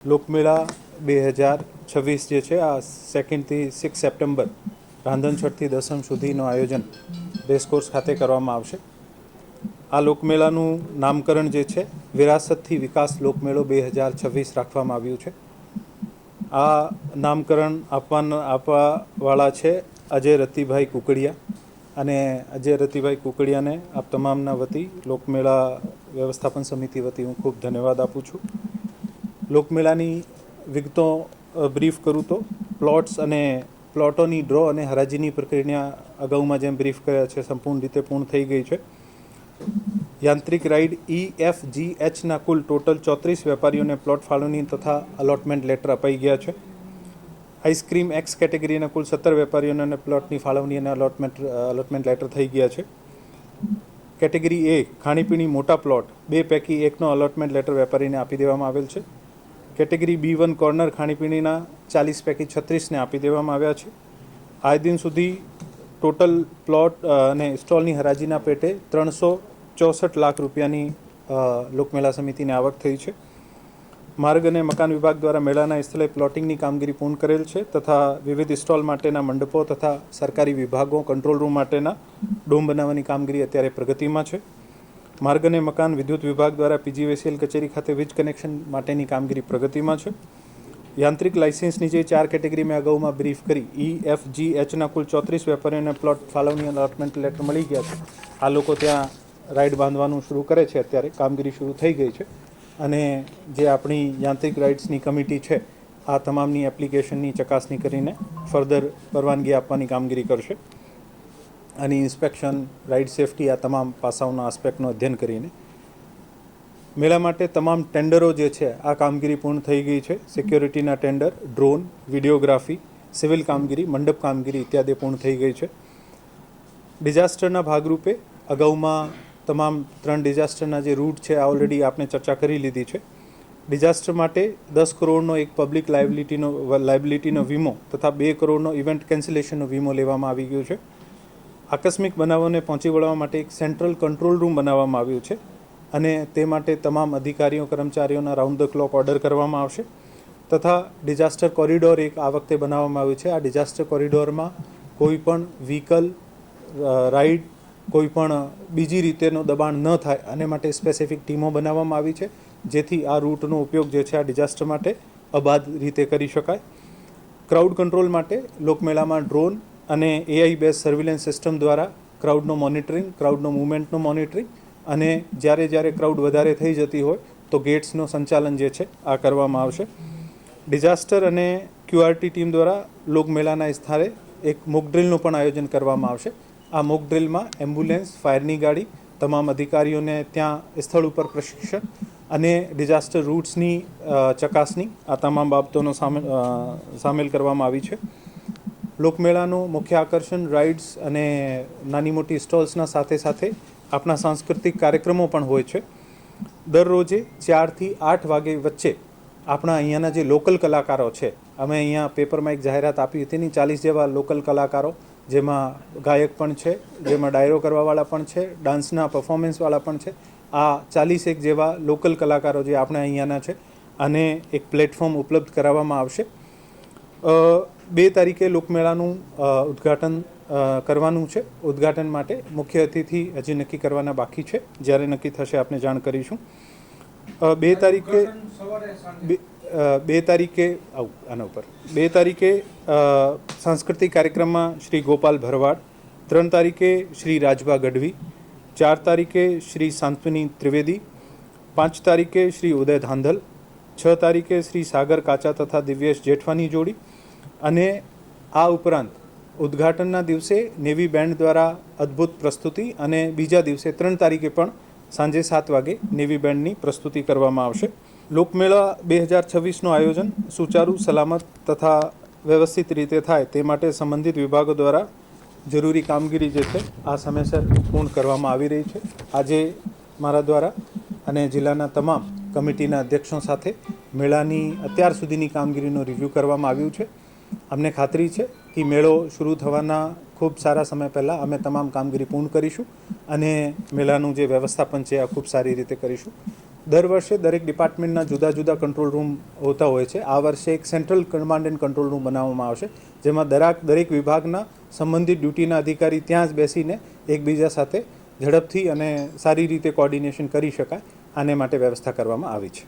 લોકમેળા 2026 જે છે આ 2થી 6 સપ્ટેમ્બર રાંધણછઠથી દસમ સુધીનું આયોજન રેસકોર્સ ખાતે કરવામાં આવશે. આ લોકમેળાનું નામકરણ જે છે વિરાસતથી વિકાસ લોકમેળો 2026 રાખવામાં આવ્યું છે. આ નામકરણ આપવાવાળા છે અજય રતિભાઈ કુકડિયા, અને અજય રતિભાઈ કુકડિયાને આપ તમામના વતી લોકમેળા વ્યવસ્થાપન સમિતિ વતી હું ખૂબ ધન્યવાદ આપું છું. લોકમેળાની વિગતો બ્રીફ કરું તો પ્લોટ્સ અને પ્લોટોની ડ્રો અને હરાજીની પ્રક્રિયા અગાઉમાં જેમ બ્રીફ કર્યા છે સંપૂર્ણ રીતે પૂર્ણ થઈ ગઈ છે. યાંત્રિક રાઇડ EFGHના કુલ ટોટલ 34 વેપારીઓને પ્લોટ ફાળવણી તથા અલોટમેન્ટ લેટર અપાઈ ગયા છે. આઈસ્ક્રીમ એક્સ કેટેગરીના કુલ 17 વેપારીઓને પ્લોટની ફાળવણી અને અલોટમેન્ટ લેટર થઈ ગયા છે. કેટેગરી A ખાણીપીણી મોટા પ્લોટ 2 પૈકી 1નો અલોટમેન્ટ લેટર વેપારીને આપી દેવામાં આવેલ છે. કેટેગરી B1 કોર્નર ખાણીપીણીના 40 પૈકી 36ને આપી દેવામાં આવ્યા છે. આજ દિન સુધી ટોટલ પ્લોટ અને સ્ટોલની હરાજીના પેટે 364 લાખ રૂપિયાની લોકમેળા સમિતિની આવક થઈ છે. માર્ગ અને મકાન વિભાગ દ્વારા મેળાના સ્થળે પ્લોટિંગની કામગીરી પૂર્ણ કરેલ છે તથા વિવિધ સ્ટોલ માટેના મંડપો તથા સરકારી વિભાગો કંટ્રોલ રૂમ માટેના ડોમ બનાવવાની કામગીરી અત્યારે પ્રગતિમાં છે. માર્ગ અને મકાન વિદ્યુત વિભાગ દ્વારા PGVCL કચેરી ખાતે વીજ કનેક્શન માટેની કામગીરી પ્રગતિમાં છે. યાંત્રિક લાઇસન્સની જે 4 કેટેગરી મેં અગાઉમાં બ્રીફ કરી EFGHના કુલ 34 વેપારીઓને પ્લોટ ફાળવણી અને અલોટમેન્ટ લેટર મળી ગયા છે. આ લોકો ત્યાં રાઇડ બાંધવાનું શરૂ કરે છે. અત્યારે કામગીરી શરૂ થઈ ગઈ છે અને જે આપણી યાંત્રિક રાઇડ્સની કમિટી છે આ તમામની એપ્લિકેશનની ચકાસણી કરીને ફર્ધર પરવાનગી આપવાની કામગીરી કરશે. આની ઇન્સ્પેક્શન, રાઇડ સેફટી, આ તમામ પાસાઓના આસ્પેક્ટનું અધ્યયન કરીને મેળા માટે તમામ ટેન્ડરો જે છે આ કામગીરી પૂર્ણ થઈ ગઈ છે. સિક્યોરિટીના ટેન્ડર, ડ્રોન, વિડીયોગ્રાફી, સિવિલ કામગીરી, મંડપ કામગીરી ઇત્યાદિ પૂર્ણ થઈ ગઈ છે. ડિઝાસ્ટરના ભાગરૂપે અગાઉમાં તમામ 3 ડિઝાસ્ટરના જે રૂટ છે આ ઓલરેડી આપણે ચર્ચા કરી લીધી છે. ડિઝાસ્ટર માટે 10 કરોડનો એક પબ્લિક લાયબિલિટીનો વીમો તથા 2 કરોડનો ઇવેન્ટ કેન્સલેશનનો વીમો લેવામાં આવી ગયો છે. આકસ્મિક બનાવોને પહોંચી વળવા માટે એક સેન્ટ્રલ કંટ્રોલ રૂમ બનાવવામાં આવ્યું છે અને તે માટે તમામ અધિકારીઓ કર્મચારીઓના રાઉન્ડ ધ ક્લોક ઓર્ડર કરવામાં આવશે તથા ડિઝાસ્ટર કોરિડોર એક આ વખતે બનાવવામાં આવ્યું છે. આ ડિઝાસ્ટર કોરિડોરમાં કોઈ પણ વ્હીકલ, રાઇડ, કોઈ પણ બીજી રીતેનો દબાણ ન થાય અને માટે સ્પેસિફિક ટીમો બનાવવામાં આવી છે જેથી આ રૂટનો ઉપયોગ જે છે આ ડિઝાસ્ટર માટે અબાધ રીતે કરી શકાય. ક્રાઉડ કંટ્રોલ માટે લોકમેળામાં ડ્રોન અને AI બેઝ સર્વેલન્સ સિસ્ટમ દ્વારા ક્રાઉડનો મોનિટરિંગ, ક્રાઉડનો મૂવમેન્ટનો મોનિટરિંગ અને જ્યારે ક્રાઉડ વધારે થઈ જતી હોય તો ગેટ્સનો સંચાલન જે છે આ કરવામાં આવશે. ડિઝાસ્ટર અને QRT ટીમ દ્વારા લોકમેળાના સ્થળે એક મોક ડ્રિલનું પણ આયોજન કરવામાં આવશે. આ મોક ડ્રિલમાં એમ્બ્યુલન્સ, ફાયરની ગાડી, તમામ અધિકારીઓને ત્યાં સ્થળ ઉપર પ્રશિક્ષણ અને ડિઝાસ્ટર રૂટ્સની ચકાસણી, આ તમામ બાબતોનો સામેલ કરવામાં આવી છે. લોકમેળાનું મુખ્ય આકર્ષણ રાઇડ્સ અને નાની મોટી સ્ટોલ્સના સાથે આપણા સાંસ્કૃતિક કાર્યક્રમો પણ હોય છે. દરરોજે 4 થી 8 વાગે વચ્ચે આપણા અહીંયાના જે લોકલ કલાકારો છે, અમે અહીંયા પેપરમાં એક જાહેરાત આપી હતી ની 40 જેવા લોકલ કલાકારો, જેમાં ગાયક પણ છે, જેમાં ડાયરો કરવાવાળા પણ છે, ડાન્સના પરફોર્મન્સવાળા પણ છે. આ 41 જેવા લોકલ કલાકારો જે આપણે અહીંયાના છે અને એક પ્લેટફોર્મ ઉપલબ્ધ કરાવવામાં આવશે. 2 તારીખે લોકમેળાનું ઉદ્ઘાટન કરવાનું છે. ઉદ્ઘાટન માટે મુખ્ય અતિથિ હજી નક્કી કરવાના બાકી છે. જ્યારે નક્કી થશે આપને જાણ કરીશું. 2 તારીખે સાંસ્કૃતિક કાર્યક્રમમાં શ્રી ગોપાલ ભરવાડ, 3 તારીખે શ્રી રાજભા ગઢવી, 4 તારીખે શ્રી શાંતની ત્રિવેદી, 5 તારીખે શ્રી ઉદય ધાંધલ, 6 તારીખે શ્રી સાગર કાચા તથા દિવ્યેશ જેઠવાની જોડી અને આ ઉપરાંત ઉદ્ઘાટનના દિવસે નેવી બેન્ડ દ્વારા અદ્ભુત પ્રસ્તુતિ અને બીજા દિવસે 3 તારીખે પણ સાંજે 7 વાગે નેવી બેન્ડની પ્રસ્તુતિ કરવામાં આવશે. લોકમેળા 2026નું આયોજન સુચારુ, સલામત તથા વ્યવસ્થિત રીતે થાય તે માટે સંબંધિત વિભાગો દ્વારા જરૂરી કામગીરી જે છે આ સમયસર પૂર્ણ કરવામાં આવી રહી છે. આજે મારા દ્વારા અને જિલ્લાના તમામ કમિટીના અધ્યક્ષો સાથે મેળાની અત્યાર સુધીની કામગીરીનો રિવ્યૂ કરવામાં આવ્યું છે. અમને ખાતરી છે કે મેળો શરૂ થવાના ખૂબ સારા સમય પહેલાં અમે તમામ કામગીરી પૂર્ણ કરીશું અને મેળાનું જે વ્યવસ્થાપન છે આ ખૂબ સારી રીતે કરીશું. દર વર્ષે દરેક ડિપાર્ટમેન્ટના જુદા જુદા કંટ્રોલ રૂમ હોતા હોય છે. આ વર્ષે એક central command and control room બનાવવામાં આવશે, જેમાં દરેક વિભાગના સંબંધિત ડ્યુટીના અધિકારી ત્યાં જ બેસીને એકબીજા સાથે ઝડપથી અને સારી રીતે કોર્ડિનેશન કરી શકાય આને માટે વ્યવસ્થા કરવામાં આવી છે.